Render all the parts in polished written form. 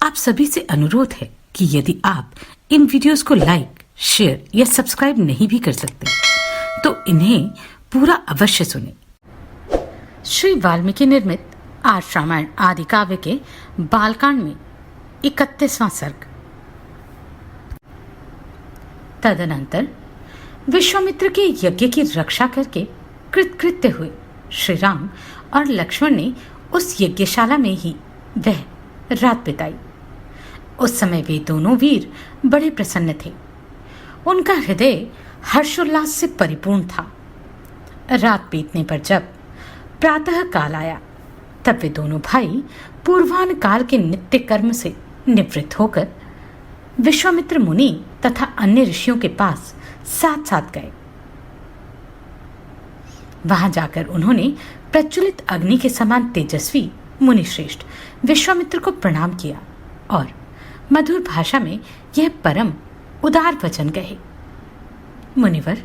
आप सभी से अनुरोध है कि यदि आप इन वीडियोस को लाइक, शेयर या सब्सक्राइब नहीं भी कर सकते तो इन्हें पूरा अवश्य सुनें। श्री वाल्मीकि निर्मित आर्ष रामायण आदि काव्य के बालकांड में 31वां सर्ग। तदनंतर विश्वामित्र के यज्ञ की रक्षा करके कृतकृत्य हुए श्री राम और लक्ष्मण ने उस यज्ञशाला में ही वह रात बिताई। उस समय वे दोनों वीर बड़े प्रसन्न थे। उनका हृदय हर्षोल्लास से परिपूर्ण था। रात बीतने पर जब प्रातः काल आया तब वे दोनों भाई पूर्वाह्न काल के नित्य कर्म से निवृत्त होकर विश्वामित्र मुनि तथा अन्य ऋषियों के पास साथ साथ गए। वहां जाकर उन्होंने प्रज्वलित अग्नि के समान तेजस्वी मुनिश्रेष्ठ विश्वामित्र को प्रणाम किया और मधुर भाषा में यह परम उदार वचन कहे। मुनिवर,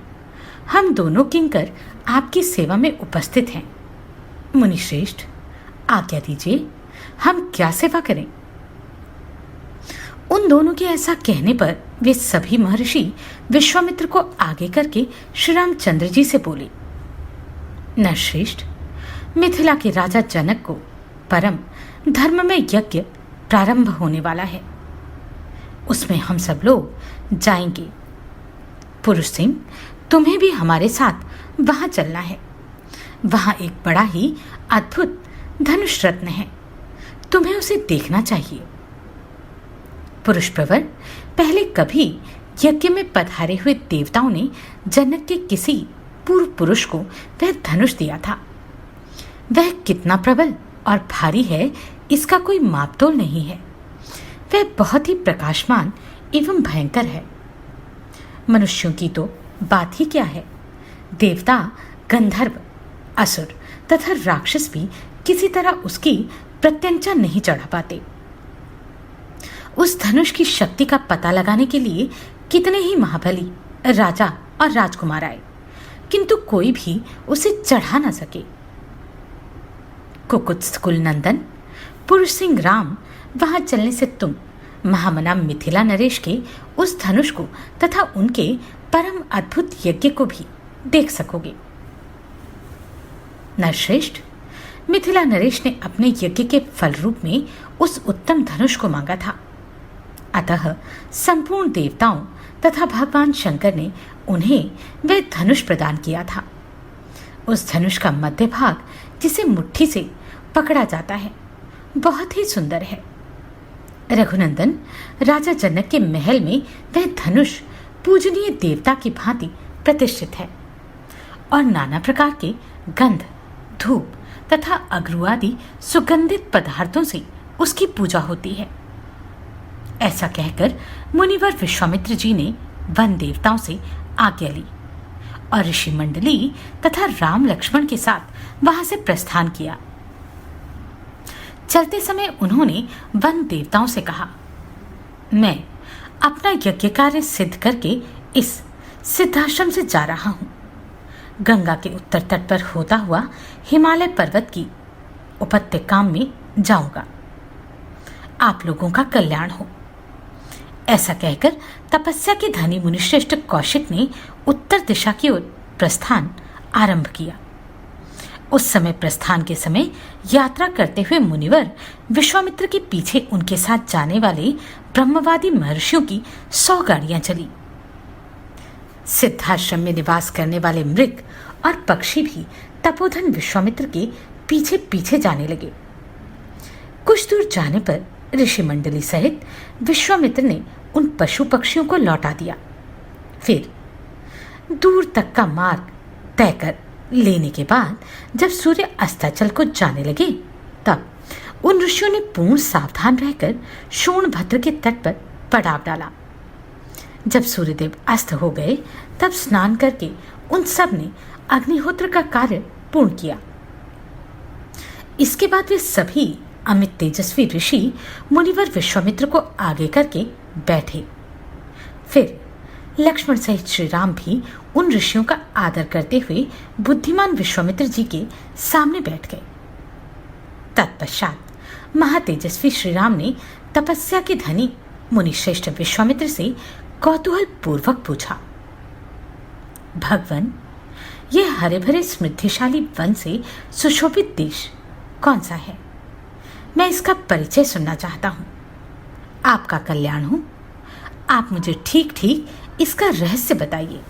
हम दोनों किंकर आपकी सेवा में उपस्थित हैं। मुनिश्रेष्ठ, आज्ञा दीजिए, हम क्या सेवा करें? उन दोनों के ऐसा कहने पर वे सभी महर्षि विश्वामित्र को आगे करके श्री रामचंद्र जी से बोले, नरश्रेष्ठ, मिथिला के राजा जनक को परम धर्ममय यज्ञ प्रारंभ होने वाला है। उसमें हम सब लोग जाएंगे। पुरुष सिंह, तुम्हें भी हमारे साथ वहां चलना है। वहां एक बड़ा ही अद्भुत धनुष रत्न है, तुम्हें उसे देखना चाहिए। पुरुष प्रवर, पहले कभी यज्ञ में पधारे हुए देवताओं ने जनक के किसी पूर्व पुरुष को वह धनुष दिया था। वह कितना प्रबल और भारी है, इसका कोई मापतोल नहीं है। वह बहुत ही प्रकाशमान एवं भयंकर है। मनुष्यों की तो बात ही क्या है। देवता, गंधर्व, असुर तथा राक्षस भी किसी तरह उसकी प्रत्यंचा नहीं चढ़ा पाते। उस धनुष की शक्ति का पता लगाने के लिए कितने ही महाबली राजा और राजकुमार आए, किंतु कोई भी उसे चढ़ा न सके। कुकुत्सकुल नंदन पुरुष सिंह राम, वहां चलने से तुम महामना मिथिला नरेश के उस धनुष को तथा उनके परम अद्भुत यज्ञ को भी देख सकोगे। नरश्रेष्ठ, मिथिला नरेश ने अपने यज्ञ के फल रूप में उस उत्तम धनुष को मांगा था। अतः संपूर्ण देवताओं तथा भगवान शंकर ने उन्हें वह धनुष प्रदान किया था। उस धनुष का मध्य भाग, जिसे मुट्ठी से पकड़ा जाता है, बहुत ही सुंदर है। रघुनंदन, राजा जनक के महल में वह धनुष पूजनीय देवता की भांति प्रतिष्ठित है और नाना प्रकार के गंध, धूप तथा अगरू आदि सुगंधित पदार्थों से उसकी पूजा होती है। ऐसा कहकर मुनिवर विश्वामित्र जी ने वन देवताओं से आज्ञा ली और ऋषि मंडली तथा राम लक्ष्मण के साथ वहां से प्रस्थान किया। चलते समय उन्होंने वन देवताओं से कहा, मैं अपना यज्ञ कार्य सिद्ध करके इस सिद्धाश्रम से जा रहा हूं। गंगा के उत्तर तट पर होता हुआ हिमालय पर्वत की उपत्यका में जाऊंगा। आप लोगों का कल्याण हो। ऐसा कहकर तपस्या के धनी मुनिश्रेष्ठ कौशिक ने उत्तर दिशा की ओर प्रस्थान आरंभ किया। उस समय प्रस्थान के समय यात्रा करते हुए मुनिवर विश्वामित्र के पीछे उनके साथ जाने वाले ब्रह्मवादी महर्षियों की 100 गाड़ियां चली। सिद्धाश्रम में निवास करने वाले मृग और पक्षी भी तपोधन विश्वामित्र के पीछे पीछे जाने लगे। कुछ दूर जाने पर ऋषि मंडली सहित विश्वामित्र ने उन पशु पक्षियों को लौटा दिया। फिर दूर तक का मार्ग तय कर लेने के बाद जब सूर्य अस्ताचल को जाने लगे तब उन ऋषियों ने पूर्ण सावधान रहकर सोनभद्र के तट पर पड़ाव डाला। जब सूर्यदेव अस्त हो गए तब स्नान करके उन सब ने अग्निहोत्र का कार्य पूर्ण किया। इसके बाद वे सभी अमित तेजस्वी ऋषि मुनिवर विश्वामित्र को आगे करके बैठे। फिर लक्ष्मण सहित श्री राम भी उन ऋषियों का आदर करते हुए बुद्धिमान विश्वामित्र जी के सामने बैठ गए। तत्पश्चात महातेजस्वी श्री राम ने तपस्या के धनी मुनिश्रेष्ठ विश्वामित्र से कौतूहल पूर्वक पूछा, भगवन, यह हरे भरे समृद्धिशाली वन से सुशोभित देश कौन सा है? मैं इसका परिचय सुनना चाहता हूं। आपका कल्याण हो, आप मुझे ठीक ठीक इसका रहस्य बताइए।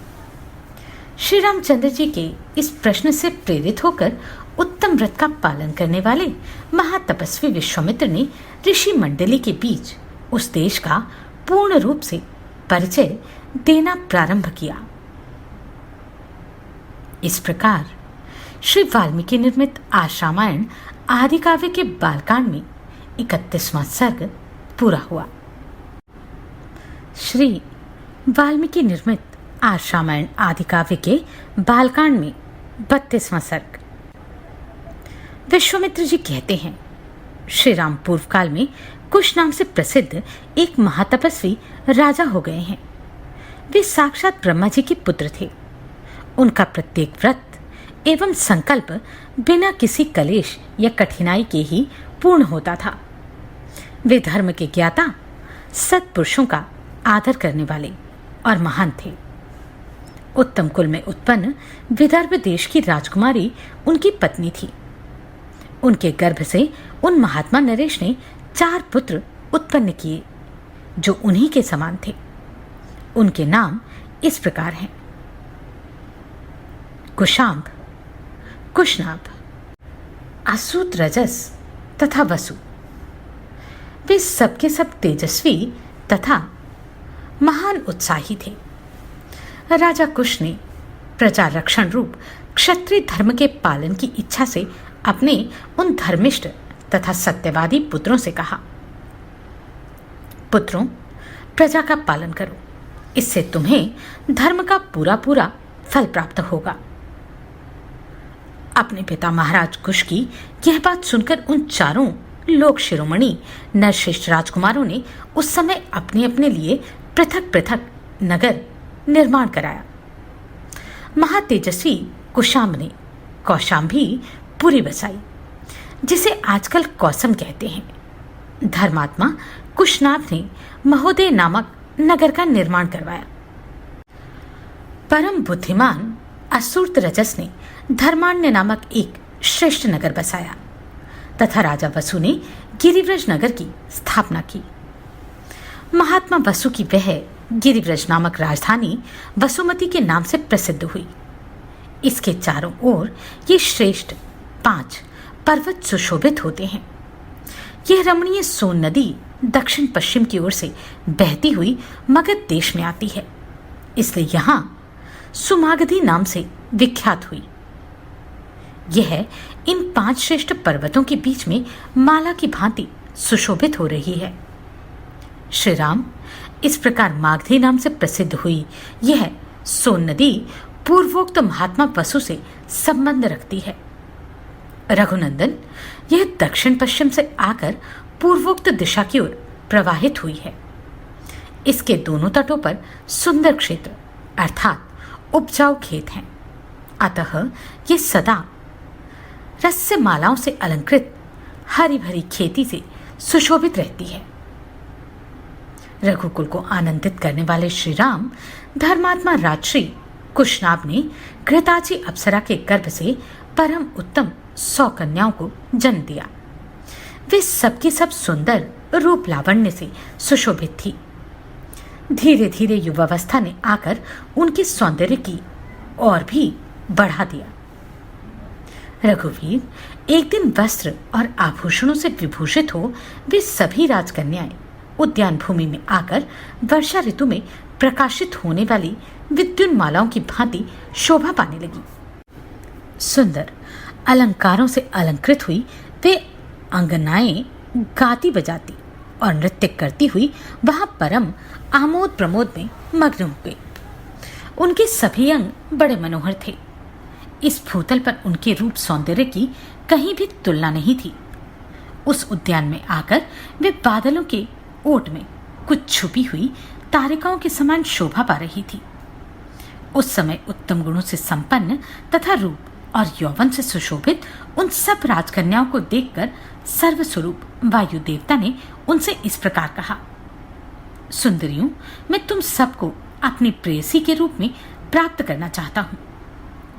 श्री रामचंद्र जी के इस प्रश्न से प्रेरित होकर उत्तम व्रत का पालन करने वाले महातपस्वी विश्वामित्र ने ऋषि मंडली के बीच उस देश का पूर्ण रूप से परिचय देना प्रारंभ किया। इस प्रकार श्री वाल्मीकि निर्मित आश्रामायण आदि काव्य के बालकांड में 31वां सर्ग पूरा हुआ। श्री वाल्मीकि निर्मित आश्रामायण आदि काव्य के बालकांड में 32वां सर्ग। विश्वामित्र जी कहते हैं, श्री राम पूर्व काल में कुश नाम से प्रसिद्ध एक महातपस्वी राजा हो गए हैं। वे साक्षात ब्रह्मा जी के पुत्र थे। उनका प्रत्येक व्रत एवं संकल्प बिना किसी कलेश या कठिनाई के ही पूर्ण होता था। वे धर्म के ज्ञाता, सत्पुरुषों का आदर करने वाले और महान थे। उत्तम कुल में उत्पन्न विदर्भ देश की राजकुमारी उनकी पत्नी थी। उनके गर्भ से उन महात्मा नरेश ने 4 पुत्र उत्पन्न किए जो उन्हीं के समान थे। उनके नाम इस प्रकार हैं, कुशांब, कुशनाभ, आसूत रजस तथा वसु। वे सबके सब तेजस्वी तथा महान उत्साही थे। राजा कुश ने प्रजा रक्षण रूप क्षत्रिय धर्म के पालन की इच्छा से अपने उन धर्मिष्ठ तथा सत्यवादी पुत्रों से कहा, पुत्रों, प्रजा का पालन करो, इससे तुम्हें धर्म का पूरा पूरा फल प्राप्त होगा। अपने पिता महाराज कुश की यह बात सुनकर उन चारों लोक शिरोमणि नरश्रेष्ठ राजकुमारों ने उस समय अपने अपने लिए पृथक पृथक नगर निर्माण कराया। महातेजस्वी कुशांब ने कौशांभी पुरी बसाई, जिसे आजकल कौसम कहते हैं। धर्मात्मा कुशनाभ ने महोदय नामक नगर का निर्माण करवाया। परम बुद्धिमान असूर्त रजस ने धर्माण्य नामक एक श्रेष्ठ नगर बसाया तथा राजा वसु ने गिरिव्रज नगर की स्थापना की। महात्मा वसु की वह गिरिव्रज नामक राजधानी वसुमती के नाम से प्रसिद्ध हुई। इसके चारों ओर ये श्रेष्ठ 5 पर्वत सुशोभित होते हैं। यह रमणीय सोन नदी दक्षिण पश्चिम की ओर से बहती हुई मगध देश में आती है, इसलिए यहाँ सुमागधी नाम से विख्यात हुई। यह इन 5 श्रेष्ठ पर्वतों के बीच में माला की भांति सुशोभित हो रही है। श्री राम इस प्रकार मागधी नाम से प्रसिद्ध हुई यह सोन नदी पूर्वोक्त महात्मा वसु से संबंध रखती है। रघुनंदन, यह दक्षिण पश्चिम से आकर पूर्वोक्त दिशा की ओर प्रवाहित हुई है। इसके दोनों तटों पर सुंदर क्षेत्र अर्थात उपजाऊ खेत हैं। अतः ये सदा रस्य मालाओं से अलंकृत हरी भरी खेती से सुशोभित रहती है। रघुकुल को आनंदित करने वाले श्री राम धर्मात्मा राजश्री कुशनाभ ने घृताची अप्सरा के गर्भ से परम उत्तम 100 कन्याओं को जन्म दिया। वे सबकी सब सुंदर रूप लावण्य से सुशोभित थी। धीरे धीरे युवावस्था ने आकर उनके सौंदर्य की और भी बढ़ा दिया। रघुवीर एक दिन वस्त्र और आभूषणों से विभूषित हो वे सभी राजकन्याएं उद्यान भूमि में आकर वर्षा ऋतु में प्रकाशित होने वाली विद्युन मालाओं की भांति शोभा पाने लगी। सुंदर अलंकारों से अलंकृत हुई वे अंगनाएं गाती बजाती और नृत्य करती हुई वहां परम आमोद प्रमोद में मग्न हो गई। उनके सभी अंग बड़े मनोहर थे। इस भूतल पर उनके रूप सौंदर्य की कहीं भी तुलना नहीं थी। उस उद्यान में आकर वे बादलों के ओट में कुछ छुपी हुई तारिकाओं के समान शोभा पा रही थी। उस समय उत्तम गुणों से संपन्न तथा रूप और यौवन से सुशोभित उन सब राजकन्याओं को देखकर सर्वस्वरूप वायु देवता ने उनसे इस प्रकार कहा, सुंदरियों, मैं तुम सबको अपनी प्रेयसी के रूप में प्राप्त करना चाहता हूं।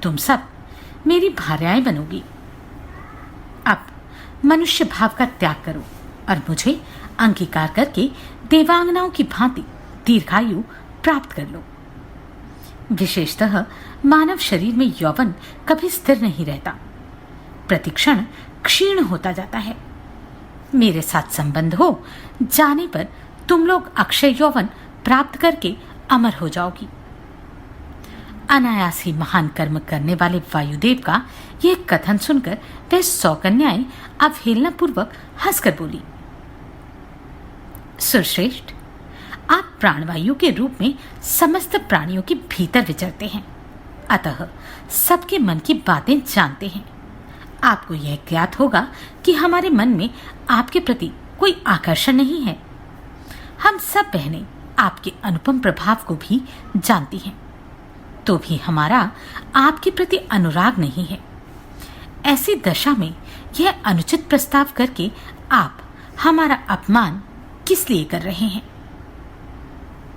तुम सब मेरी भार्याएं बनोगी। अब मनुष्य भाव का त्याग करो और मुझे अंगीकार करके देवांगनाओं की भांति दीर्घायु प्राप्त कर लो। विशेषतः मानव शरीर में यौवन कभी स्थिर नहीं रहता, प्रतिक्षण क्षीण होता जाता है। मेरे साथ संबंध हो जाने पर तुम लोग अक्षय यौवन प्राप्त करके अमर हो जाओगी। अनायास ही महान कर्म करने वाले वायुदेव का यह कथन सुनकर वह 100 कन्याएं अवहेलना पूर्वक हंसकर बोली, सुरश्रेष्ठ, आप प्राणवायु के रूप में समस्त प्राणियों के भीतर विचरते हैं, अतः सबके मन की बातें जानते हैं। आपको यह ज्ञात होगा कि हमारे मन में आपके प्रति कोई आकर्षण नहीं है। हम सब बहनें आपके अनुपम प्रभाव को भी जानती हैं, तो भी हमारा आपके प्रति अनुराग नहीं है। ऐसी दशा में यह अनुचित प्रस्ताव करके आप हमारा अपमान किस लिए कर रहे हैं?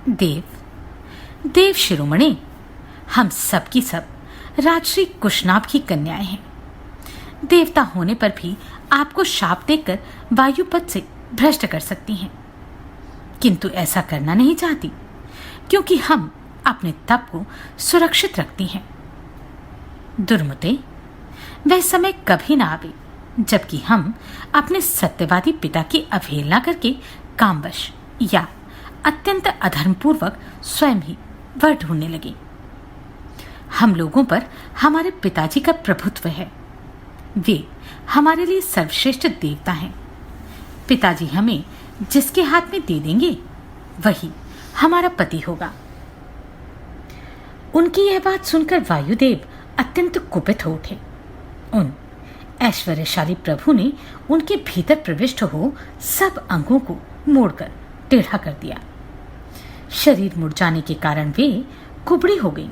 देव शिरोमणि, हम सब की सब राजश्री कुशनाभ की कन्याएं हैं। देवता होने पर भी आपको शाप देकर वायुपद से भ्रष्ट कर सकती हैं, किंतु ऐसा करना नहीं चाहती, क्योंकि हम अपने तप को सुरक्षित रखती हैं। दुर्मते, वह समय कभी ना आवे जबकि हम अपने सत्यवादी पिता की अवहेलना करके कामवश या अत्यंत अधर्मपूर्वक स्वयं ही वर ढूंढने लगे। हम लोगों पर हमारे पिताजी का प्रभुत्व है। वे हमारे लिए सर्वश्रेष्ठ देवता हैं। पिताजी हमें जिसके हाथ में दे देंगे वही हमारा पति होगा। उनकी यह बात सुनकर वायुदेव अत्यंत कुपित हो उठे। उन ऐश्वर्यशाली प्रभु ने उनके भीतर प्रविष्ट हो सब अंगों को मोड़कर टेढ़ा कर दिया। शरीर मुड़ जाने के कारण वे कुबड़ी हो गई।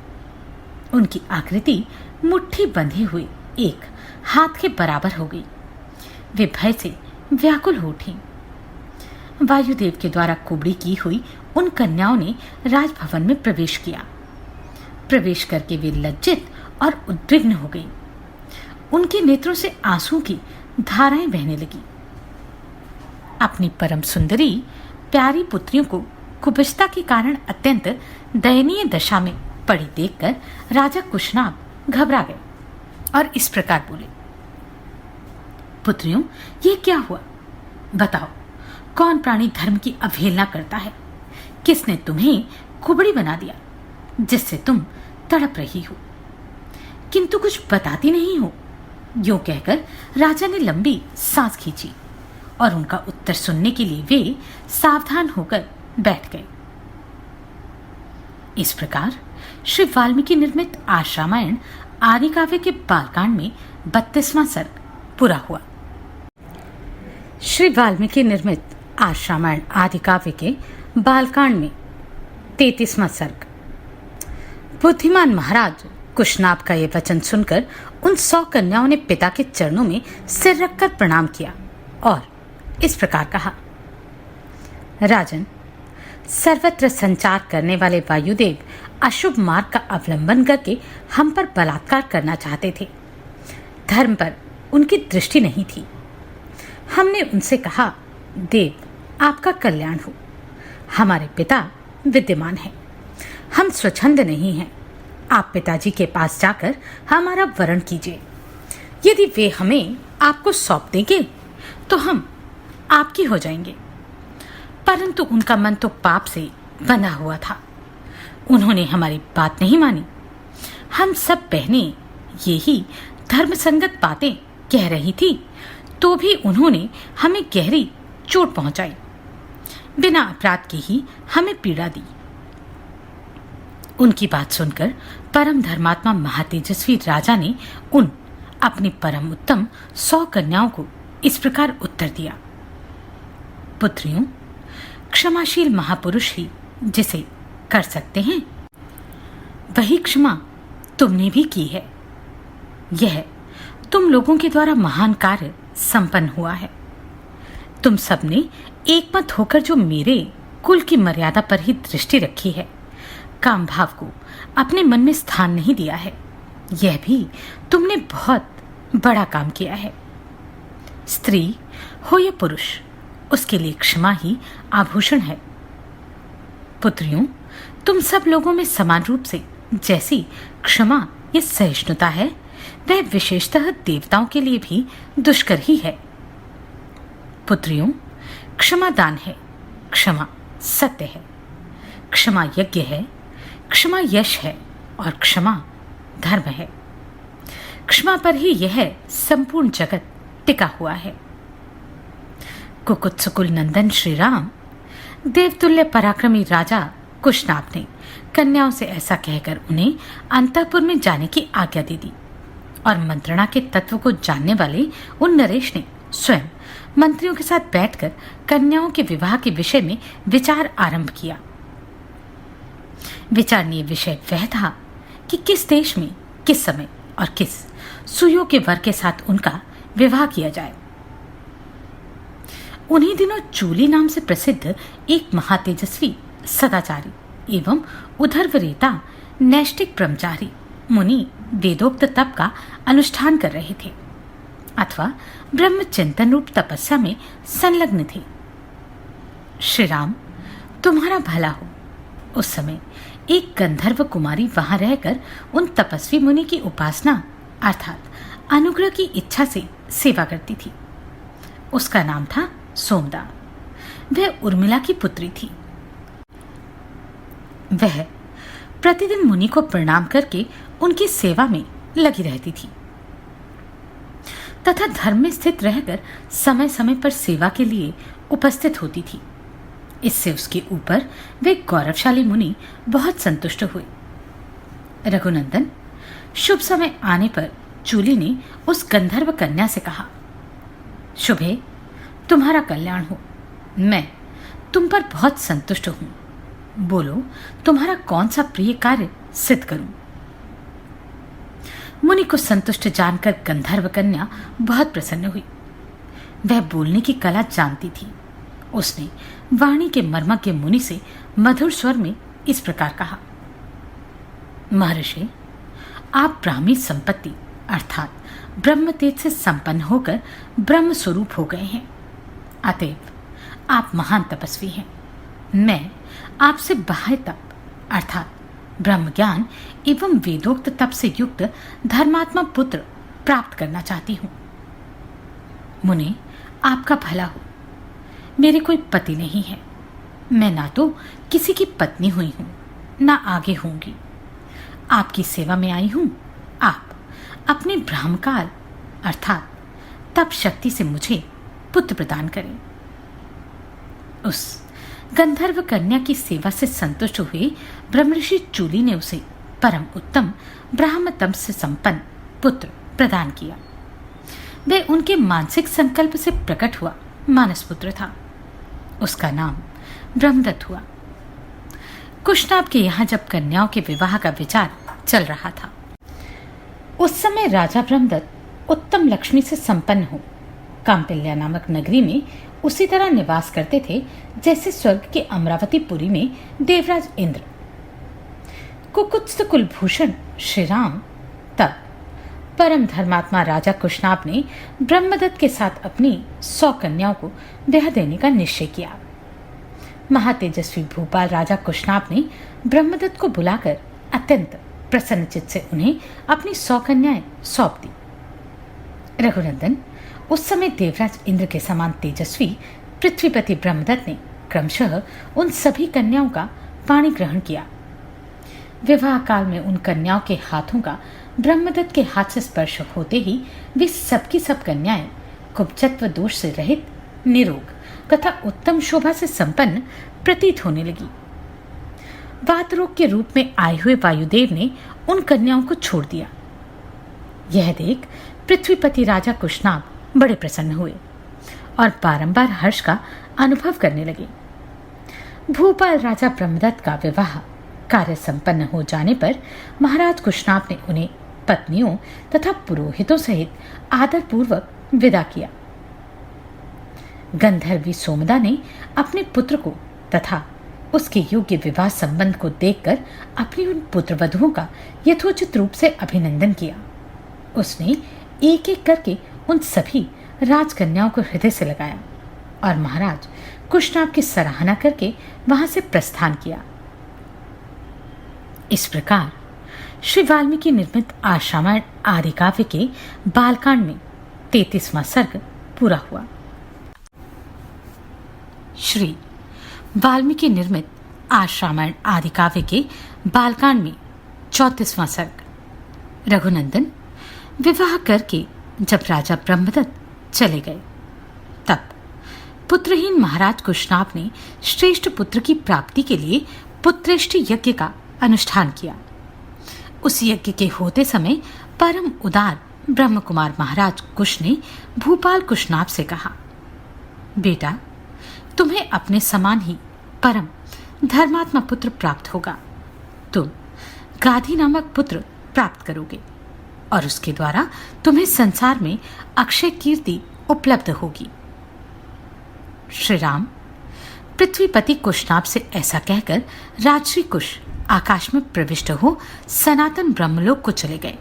उनकी आकृति मुट्ठी बंधी हुई एक हाथ के बराबर हो गई। वे भय से व्याकुल हो उठी। वायुदेव के द्वारा कुबड़ी की हुई उन कन्याओं ने राजभवन में प्रवेश किया। प्रवेश करके वे लज्जित और उद्विग्न हो गई। उनके नेत्रों से आंसू की धाराएं बहने लगी। अपनी परम सुंदरी प्यारी पुत्रियों को कुपिष्टता के कारण अत्यंत दयनीय दशा में पड़ी देखकर राजा कुशनाभ घबरा गए और इस प्रकार बोले, पुत्रियों, ये क्या हुआ? बताओ, कौन प्राणी धर्म की अवहेलना करता है? किसने तुम्हें कुबड़ी बना दिया जिससे तुम तड़प रही हो, किंतु कुछ बताती नहीं हो? यूं कहकर राजा ने लंबी सांस खींची और उनका उत्तर सुनने के लिए वे सावधान होकर बैठ गए। इस प्रकार श्री वाल्मीकि निर्मित आर्ष रामायण आदि काव्य के बालकांड में 32वां सर्ग पूरा हुआ। श्री वाल्मीकि निर्मित आर्ष रामायण आदि काव्य के बालकांड में 33वां सर्ग। बुद्धिमान महाराज कुशनाभ का यह वचन सुनकर उन 100 कन्याओं ने पिता के चरणों में सिर रखकर प्रणाम किया और इस प्रकार कहा, राजन, सर्वत्र संचार करने वाले वायुदेव अशुभ मार्ग का अवलंबन करके हम पर बलात्कार करना चाहते थे। धर्म पर उनकी दृष्टि नहीं थी। हमने उनसे कहा, देव, आपका कल्याण हो। हमारे पिता विद्यमान हैं, हम स्वच्छंद नहीं हैं। आप पिताजी के पास जाकर हमारा वरण कीजिए। यदि वे हमें आपको सौंप देंगे तो हम आपकी हो जाएंगे। परंतु उनका मन तो पाप से बंधा हुआ था। उन्होंने हमारी बात नहीं मानी। हम सब बहनें यही धर्म संगत बातें कह रही थी तो भी उन्होंने हमें गहरी चोट पहुंचाई। बिना अपराध के ही हमें पीड़ा दी। उनकी बात सुनकर परम धर्मात्मा महातेजस्वी राजा ने उन अपनी परम उत्तम 100 कन्याओं को इस प्रकार उत्तर दिया, पुत्रियों, क्षमाशील महापुरुष ही जिसे कर सकते हैं वही क्षमा तुमने भी की है। यह तुम लोगों के द्वारा महान कार्य संपन्न हुआ है। तुम सबने एक मत होकर जो मेरे कुल की मर्यादा पर ही दृष्टि रखी है, काम भाव को अपने मन में स्थान नहीं दिया है, यह भी तुमने बहुत बड़ा काम किया है। स्त्री हो या पुरुष, उसके लिए क्षमा ही आभूषण है। पुत्रियों, तुम सब लोगों में समान रूप से जैसी क्षमा या सहिष्णुता है, वह विशेषतः देवताओं के लिए भी दुष्कर ही है। पुत्रियों, क्षमा दान है, क्षमा सत्य है, क्षमा यज्ञ है, क्षमा यश है और क्षमा धर्म है। क्षमा पर ही यह संपूर्ण जगत टिका हुआ है। कुकुत्सकुल नंदन श्री राम, देवतुल्य पराक्रमी राजा कुशनाभ ने कन्याओं से ऐसा कहकर उन्हें अंतःपुर में जाने की आज्ञा दे दी और मंत्रणा के तत्व को जानने वाले उन नरेश ने स्वयं मंत्रियों के साथ बैठकर कन्याओं के विवाह के विषय में विचार आरंभ किया। विचारणीय विषय वह था कि किस देश में, किस समय और किस सुयोग्य वर के साथ उनका विवाह किया जाए। उन्हीं दिनों चूली नाम से प्रसिद्ध एक महातेजस्वी सदाचारी एवं उधर्वरेता नैष्टिक ब्रह्मचारी मुनि वेदोक्त तप का अनुष्ठान कर रहे थे अथवा ब्रह्म चिंतन रूप तपस्या में संलग्न थे। श्री राम, तुम्हारा भला हो। उस समय एक गंधर्व कुमारी वहां रहकर उन तपस्वी मुनि की उपासना अर्थात अनुग्रह की इच्छा से सेवा करती थी। उसका नाम था सोमदा। वह उर्मिला की पुत्री थी। वह प्रतिदिन मुनि को प्रणाम करके उनकी सेवा में लगी रहती थी तथा धर्म में स्थित रहकर समय समय पर सेवा के लिए उपस्थित होती थी। इससे उसके ऊपर वे गौरवशाली मुनि बहुत संतुष्ट हुए। रघुनंदन, शुभ समय आने पर चूली ने उस गंधर्व कन्या से कहा, शुभे, तुम्हारा कल्याण हो। मैं तुम पर बहुत संतुष्ट हूं। बोलो, तुम्हारा कौन सा प्रिय कार्य सिद्ध करूं। मुनि को संतुष्ट जानकर गंधर्व कन्या बहुत प्रसन्न हुई। वह बोलने की कला जानती थी। उसने वाणी के मर्मज्ञ मुनि से मधुर स्वर में इस प्रकार कहा, महर्षि, आप ब्राह्मी संपत्ति अर्थात ब्रह्म तेज से संपन्न होकर ब्रह्म स्वरूप हो गए हैं। अतएव आप महान तपस्वी हैं। मैं आपसे बाह्य तप अर्थात ब्रह्म ज्ञान एवं वेदोक्त तप से युक्त धर्मात्मा पुत्र प्राप्त करना चाहती हूं। मुने, आपका भला हो। मेरे कोई पति नहीं है। मैं ना तो किसी की पत्नी हुई हूं, ना आगे होंगी। आपकी सेवा में आई हूं। आप अपने ब्रह्मकाल अर्थात तप शक्ति से मुझे पुत्र प्रदान करें। उस गंधर्व कन्या की सेवा से संतुष्ट हुए ब्रह्मर्षि चूली ने उसे परम उत्तम ब्राह्मतम से संपन्न पुत्र प्रदान किया। वह उनके मानसिक संकल्प से प्रकट हुआ मानस पुत्र था। उसका नाम ब्रह्मदत्त हुआ। कुशनाभ के यहाँ जब कन्याओं के विवाह का विचार चल रहा था, उस समय राजा ब्रह्मदत्त उत्तम लक्ष्मी से संपन्न हो काम्पिल्या नामक नगरी में उसी तरह निवास करते थे जैसे स्वर्ग के अमरावतीपुरी में देवराज इंद्र। कुकुत्स कुलभूषण श्री राम तब परम धर्मात्मा राजा कुशनाभ ने ब्रह्मदत्त के साथ अपनी 100 कन्याओं को ब्याह देने का निश्चय किया। महातेजस्वी भूपाल राजा कुशनाभ ने ब्रह्मदत्त को बुलाकर अत्यंत प्रसन्नचित्त से उन्हें अपनी 100 कन्याएं सौंप दी। रघुनंदन, उस समय देवराज इंद्र के समान तेजस्वी पृथ्वीपति ब्रह्मदत्त ने क्रमशः उन सभी कन्याओं का पाणी ग्रहण किया। विवाह काल में उन कन्याओं के हाथों का ब्रह्मदत्त के हाथ से स्पर्श होते ही वे सबकी सब कन्याएं कुब्जत्व दोष से रहित, निरोग तथा उत्तम शोभा से संपन्न प्रतीत होने लगी। वात रोग के रूप में आए हुए वायुदेव ने उन कन्याओं को छोड़ दिया। यह देख पृथ्वीपति राजा कुशनाभ बड़े प्रसन्न हुए और बारंबार हर्ष का अनुभव करने लगे। भूपाल राजा ब्रह्मदत्त का विवाह कार्य संपन्न हो जाने पर महाराज कुशनाभ ने उन्हें पत्नियों तथा पुरोहितों सहित आदर पूर्वक विदा किया। गंधर्वी सोमदा ने अपने पुत्र को तथा उसके योग्य विवाह संबंध को देखकर अपनी उन पुत्रवधुओं का यथोचित रूप से अभिनंदन किया। उसने एक एक करके उन सभी राजकन्याओं को हृदय से लगाया और महाराज कुशनाभ की सराहना करके वहां से प्रस्थान किया। इस प्रकार श्री वाल्मीकि निर्मित आश्रामायण आदि काव्य के बालकांड में 33वां सर्ग पूरा हुआ। श्री वाल्मीकि निर्मित आश्रामायण आदि काव्य के बालकांड में 34वां सर्ग। रघुनंदन विवाह करके जब राजा ब्रह्मदत्त चले गए तब पुत्रहीन महाराज कुशनाभ ने श्रेष्ठ पुत्र की प्राप्ति के लिए पुत्रेष्टि यज्ञ का अनुष्ठान किया। उस यज्ञ के होते समय परम उदार ब्रह्म कुमार महाराज कुश ने भूपाल कुशनाभ से कहा, बेटा, तुम्हें अपने समान ही परम धर्मात्मा पुत्र प्राप्त होगा। तुम गाधी नामक पुत्र प्राप्त करोगे और उसके द्वारा तुम्हें संसार में अक्षय कीर्ति उपलब्ध होगी। श्री राम पृथ्वीपति कुशनाभ से ऐसा कहकर राजश्री कुश आकाश में प्रविष्ट हो सनातन ब्रह्मलोक को चले गए।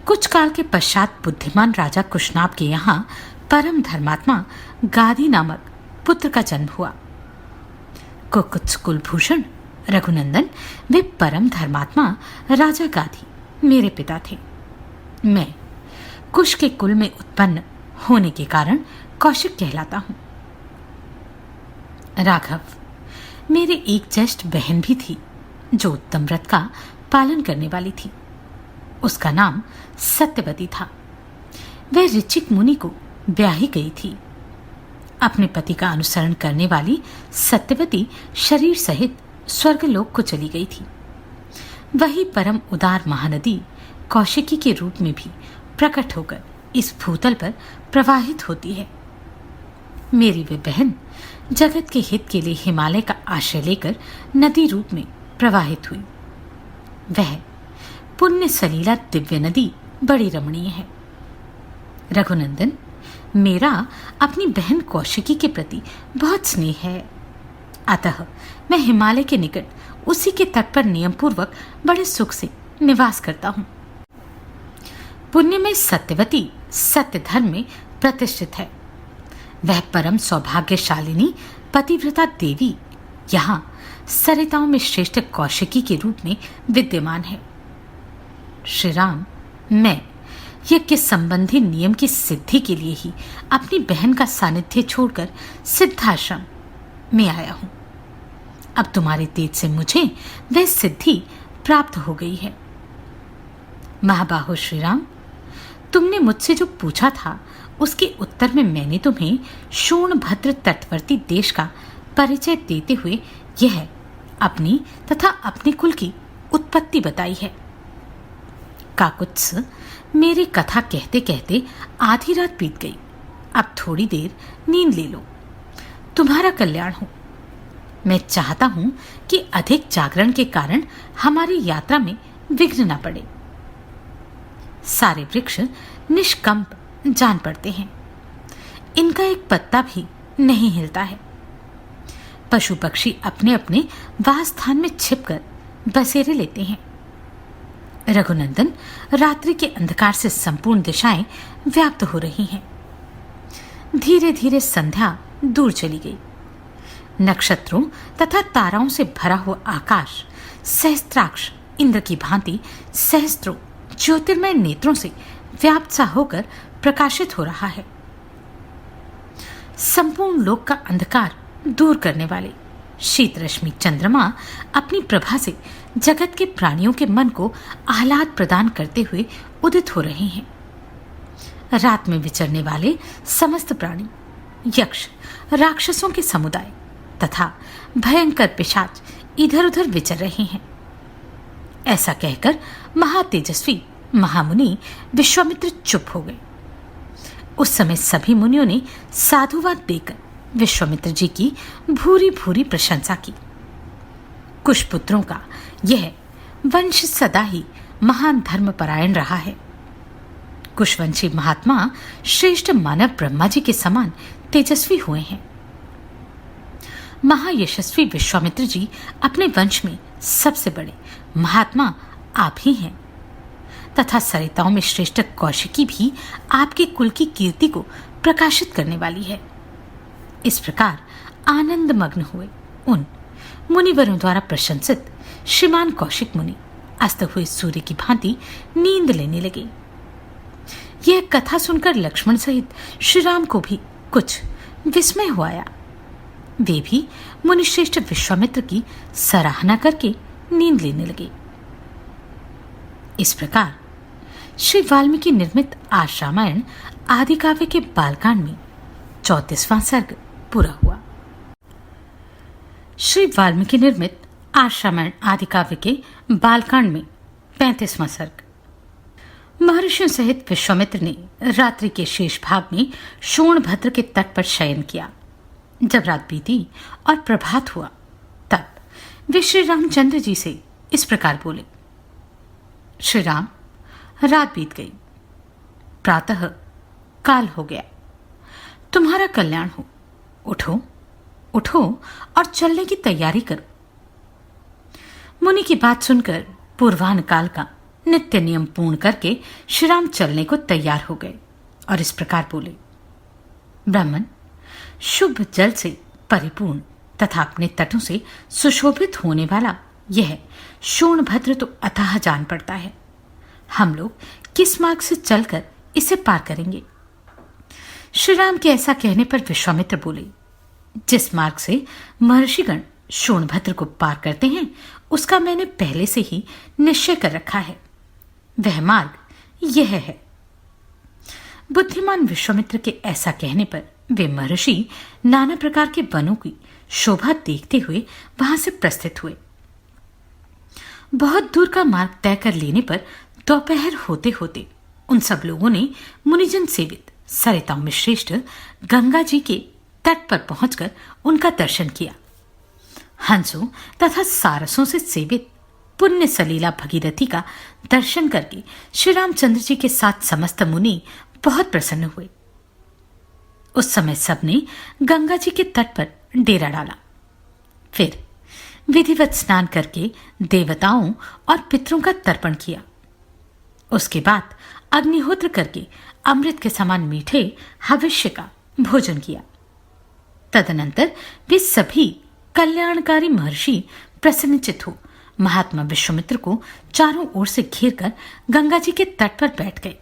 कुछ काल के पश्चात बुद्धिमान राजा कुशनाभ के यहाँ परम धर्मात्मा गाधी नामक पुत्र का जन्म हुआ। कुकुत्स कुलभूषण रघुनंदन वे परम धर्मात्मा राजा गाधी मेरे पिता थे। मैं कुश के कुल में उत्पन्न होने के कारण कौशिक कहलाता हूं। राघव मेरे एक ज्येष्ठ बहन भी थी जो उत्तम व्रत का पालन करने वाली थी। उसका नाम सत्यवती था। वह ऋचिक मुनि को ब्याही गई थी। अपने पति का अनुसरण करने वाली सत्यवती शरीर सहित स्वर्गलोक को चली गई थी। वही परम उदार महानदी कौशिकी के रूप में भी प्रकट होकर इस भूतल पर प्रवाहित होती है। मेरी वे बहन जगत के हित के लिए हिमालय का आश्रय लेकर नदी रूप में प्रवाहित हुई। वह पुण्य सलीला दिव्य नदी बड़ी रमणीय है। रघुनंदन मेरा अपनी बहन कौशिकी के प्रति बहुत स्नेह है, अतः मैं हिमालय के निकट उसी के तट पर नियम पूर्वक बड़े सुख से निवास करता हूँ। पुण्य में सत्यवती सत्य धर्म में प्रतिष्ठित है। वह परम सौभाग्यशालिनी पतिव्रता देवी यहाँ सरिताओं में श्रेष्ठ कौशिकी के रूप में विद्यमान है। श्री राम मैं यज्ञ संबंधी नियम की सिद्धि के लिए ही अपनी बहन का सानिध्य छोड़कर सिद्धाश्रम में आया हूं। अब तुम्हारे तेज से मुझे वह सिद्धि प्राप्त हो गई है। महाबाहो श्री राम, तुमने मुझसे जो पूछा था उसके उत्तर में मैंने तुम्हें शोणभद्र तटवर्ती देश का परिचय देते हुए यह अपनी तथा अपने कुल की उत्पत्ति बताई है। काकुत्स मेरी कथा कहते कहते आधी रात बीत गई। अब थोड़ी देर नींद ले लो, तुम्हारा कल्याण हो। मैं चाहता हूं कि अधिक जागरण के कारण हमारी यात्रा में विघ्न न पड़े। सारे वृक्ष निष्कंप जान पड़ते हैं, इनका एक पत्ता भी नहीं हिलता है। पशु पक्षी अपने अपने वास स्थान में छिपकर बसेरे लेते हैं। रघुनंदन रात्रि के अंधकार से संपूर्ण दिशाएं व्याप्त हो रही हैं। धीरे धीरे संध्या दूर चली गई। नक्षत्रों तथा ताराओं से भरा हुआ आकाश सहस्त्राक्ष इंद्र की भांति सहस्त्रों ज्योतिर्मय नेत्रों से व्याप्त सा होकर प्रकाशित हो रहा है। संपूर्ण लोक का अंधकार दूर करने वाले शीत रश्मि चंद्रमा अपनी प्रभा से जगत के प्राणियों के मन को आह्लाद प्रदान करते हुए उदित हो रहे हैं। रात में विचरने वाले समस्त प्राणी, यक्ष, राक्षसों के समुदाय तथा भयंकर पिशाच इधर उधर विचर रहे हैं। ऐसा कहकर महातेजस्वी महामुनि विश्वामित्र चुप हो गए। उस समय सभी मुनियों ने साधुवाद देकर विश्वामित्र जी की भूरी भूरी प्रशंसा की। कुशपुत्रों का यह वंश सदा ही महान धर्मपरायण रहा है। कुशवंशी महात्मा श्रेष्ठ मानव ब्रह्मा जी के समान तेजस्वी हुए हैं। महायशस्वी विश्वामित्र जी अपने वंश में सबसे बड़े महात्मा आप ही हैं तथा सरिताओं में श्रेष्ठ कौशिकी भी आपके कुल की कीर्ति को प्रकाशित करने वाली है। इस प्रकार आनंद मग्न हुए उन मुनिवरों द्वारा प्रशंसित श्रीमान कौशिक मुनि अस्त हुए सूर्य की भांति नींद लेने लगे। यह कथा सुनकर लक्ष्मण सहित श्री राम को भी कुछ विस्मय हो आया। वे भी मुनिश्रेष्ठ विश्वामित्र की सराहना करके नींद लेने लगे। इस प्रकार श्री वाल्मीकि निर्मित आज रामायण आदि काव्य के बालकांड में 34वां सर्ग पूरा हुआ। श्री वाल्मीकि निर्मित आज रामायण आदि काव्य के बालकांड में 35वां सर्ग। महर्षियों सहित विश्वामित्र ने रात्रि के शेष भाग में सोनभद्र के तट पर शयन किया। जब रात बीती और प्रभात हुआ तब वे श्री रामचंद्र जी से इस प्रकार बोले, श्री राम, रात बीत गई, प्रातः काल हो गया, तुम्हारा कल्याण हो। उठो उठो और चलने की तैयारी करो। मुनि की बात सुनकर पूर्वाह्न काल का नित्य नियम पूर्ण करके श्री राम चलने को तैयार हो गए और इस प्रकार बोले, ब्राह्मण, शुभ जल से परिपूर्ण तथा अपने तटों से सुशोभित होने वाला यह सोनभद्र तो अथाह जान पड़ता है। हम लोग किस मार्ग से चलकर इसे पार करेंगे? श्री राम के ऐसा कहने पर विश्वामित्र बोले, जिस मार्ग से महर्षिगण सोनभद्र को पार करते हैं उसका मैंने पहले से ही निश्चय कर रखा है। वह मार्ग यह है। बुद्धिमान विश्वामित्र के ऐसा कहने पर वे महर्षि नाना प्रकार के वनों की शोभा देखते हुए वहां से प्रस्थित हुए। बहुत दूर का मार्ग तय कर लेने पर दोपहर होते होते उन सब लोगों ने मुनिजन सेवित सरिताओं में श्रेष्ठ गंगा जी के तट पर पहुंचकर उनका दर्शन किया। हंसों तथा सारसों से सेवित पुण्य सलीला भगीरथी का दर्शन करके श्री रामचंद्र जी के साथ समस्त मुनि बहुत प्रसन्न हुए। उस समय सबने गंगा जी के तट पर डेरा डाला। फिर विधिवत स्नान करके देवताओं और पितरों का तर्पण किया। उसके बाद अग्निहोत्र करके अमृत के समान मीठे हविष्य का भोजन किया। तदनंतर वे सभी कल्याणकारी महर्षि प्रसन्नचित हो महात्मा विश्वामित्र को चारों ओर से घेरकर गंगा जी के तट पर बैठ गए।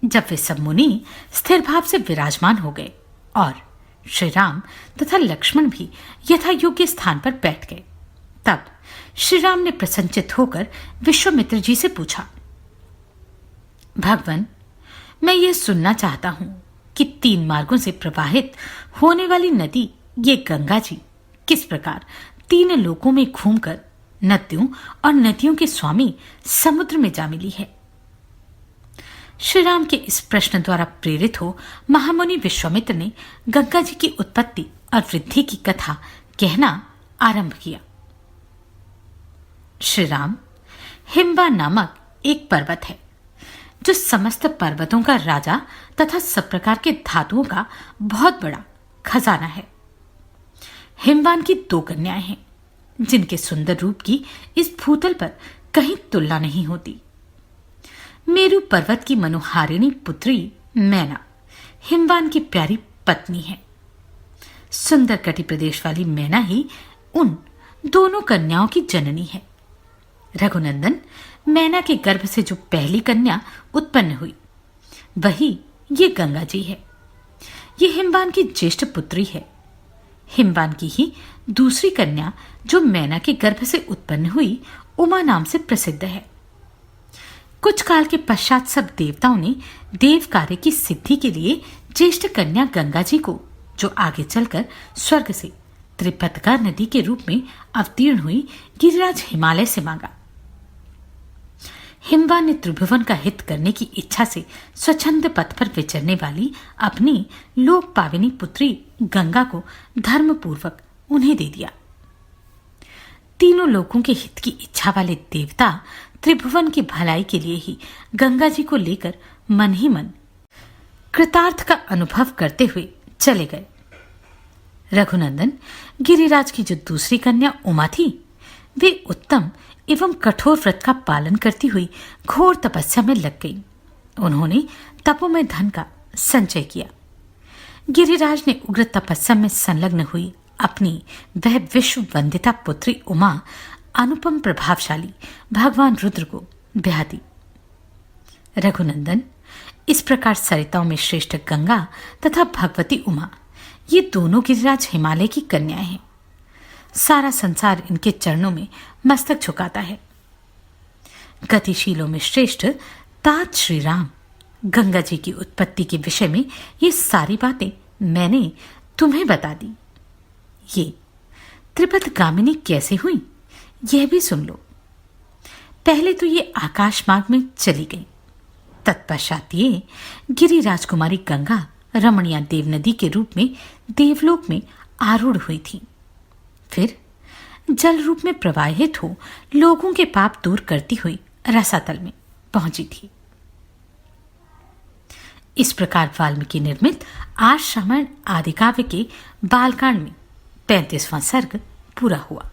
जब वे सब मुनि स्थिर भाव से विराजमान हो गए और श्री राम तथा लक्ष्मण भी यथा योग्य स्थान पर बैठ गए, तब श्री राम ने प्रसन्नचित होकर विश्वामित्र जी से पूछा, भगवान, मैं यह सुनना चाहता हूं कि 3 मार्गों से प्रवाहित होने वाली नदी ये गंगा जी किस प्रकार 3 लोकों में घूमकर नदियों और नदियों के स्वामी समुद्र में जा मिली है। श्री राम के इस प्रश्न द्वारा प्रेरित हो महामुनि विश्वामित्र ने गंगा जी की उत्पत्ति और वृद्धि की कथा कहना आरंभ किया। श्री राम, हिम्बा नामक एक पर्वत है जो समस्त पर्वतों का राजा तथा सब प्रकार के धातुओं का बहुत बड़ा खजाना है। हिमवान की 2 कन्याएं हैं जिनके सुंदर रूप की इस भूतल पर कहीं तुलना नहीं होती। मेरु पर्वत की मनोहारिणी पुत्री मैना हिमवान की प्यारी पत्नी है। सुंदर कटि प्रदेश वाली मैना ही उन दोनों कन्याओं की जननी है। रघुनंदन, मैना के गर्भ से जो पहली कन्या उत्पन्न हुई वही ये गंगा जी है। ये हिमवान की ज्येष्ठ पुत्री है। हिमवान की ही दूसरी कन्या जो मैना के गर्भ से उत्पन्न हुई उमा नाम से प्रसिद्ध है। कुछ काल के पश्चात सब देवताओं ने देव कार्य की सिद्धि के लिए ज्येष्ठ कन्या गंगा जी को, जो आगे चलकर स्वर्ग से त्रिपतका नदी के रूप में अवतीर्ण हुई, गिरिराज हिमालय से मांगा। हिमवान ने त्रिभुवन का हित करने की इच्छा से स्वच्छंद पथ पर विचरने वाली अपनी लोक पाविनी पुत्री गंगा को धर्मपूर्वक उन्हें दे दिया। तीनों लोगों के हित की इच्छा वाले देवता त्रिभुवन की भलाई के लिए ही गंगा जी को लेकर मन ही मन कृतार्थ का अनुभव करते हुए चले गए। रघुनंदन गिरिराज की जो दूसरी कन्या उमा थी, वे उत्तम एवं कठोर व्रत का पालन करती हुई घोर तपस्या में लग गई। उन्होंने तपोमय धन का संचय किया। गिरिराज ने उग्र तपस्या में संलग्न हुई अपनी वह विश्व वंदिता पुत्री उमा अनुपम प्रभावशाली भगवान रुद्र को ब्याह दी। रघुनंदन, इस प्रकार सरिताओं में श्रेष्ठ गंगा तथा भगवती उमा, ये दोनों गिरिराज हिमालय की कन्याएं हैं। सारा संसार इनके चरणों में मस्तक झुकाता है। गतिशीलों में श्रेष्ठ तात श्री राम, गंगा जी की उत्पत्ति के विषय में ये सारी बातें मैंने तुम्हें बता दी। ये त्रिपथ गामिनी कैसे हुई, यह भी सुन लो। पहले तो ये आकाश मार्ग में चली गई। तत्पश्चात ये गिरि राजकुमारी गंगा रमणीया देव नदी के रूप में देवलोक में आरूढ़ हुई थी। फिर जल रूप में प्रवाहित हो लोगों के पाप दूर करती हुई रसातल में पहुंची थी। इस प्रकार वाल्मीकि निर्मित आज रामायण आदि काव्य के बालकांड में 35वां सर्ग पूरा हुआ।